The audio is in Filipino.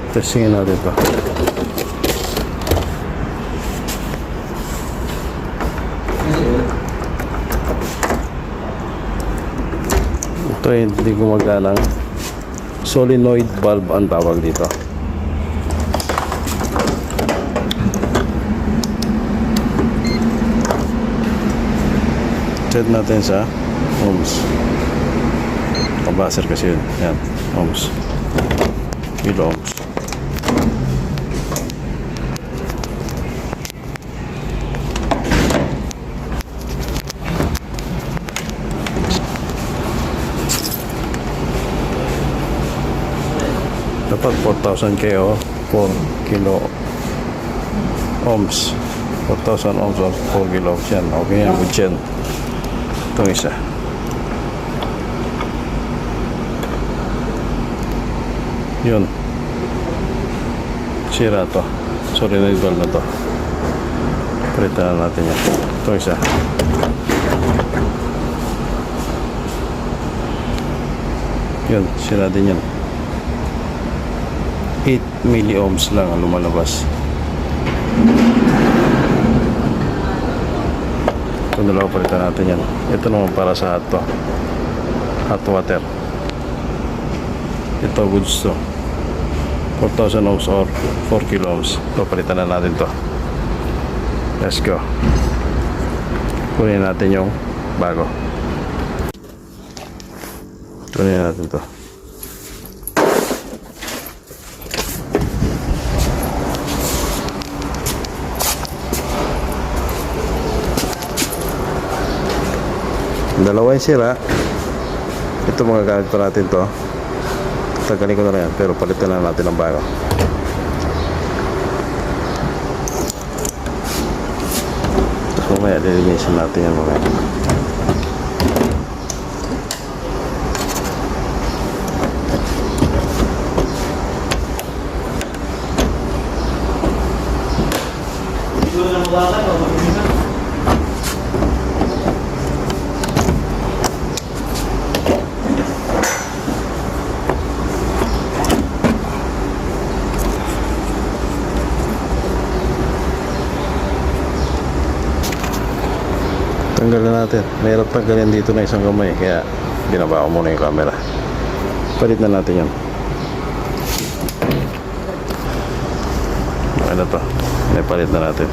Testingin natin ito. Ito ay hindi gumagalang. Solenoid valve ang tawag dito. Set natin sa ohms. Kabaser kasi yun. Yan, ohms. Kilo ohms. Dapat 4,000 KO, 4 kilo ohms. 4,000 ohms or 4 kilo ohms yan. Okay yan, good yan. Itong isa. Yun. Sira to. Solenoid valve na to. Palitan na natin yan. Itong isa. Yun, sira din yan. 8 milliohms lang ang lumalabas. Ito na lang palitan natin yan. Ito naman para sa hot water. Ito goods to 4,000 ohms or 4 kilo ohms. Ito palitan na natin to. Let's go. Kunin natin yung bago. Kunin natin to. Dalawa yung sira. Ito mga gamit pa natin to. Tagalin ko na lang yan, pero palitan na natin ang bago. Tapos mamaya lilinisin natin yan mamaya. Tanggalin natin. Mahirap tanggalin dito na isang kamay, kaya binaba ko muna yung camera. Palit na natin yan. Ano to? May palit na natin.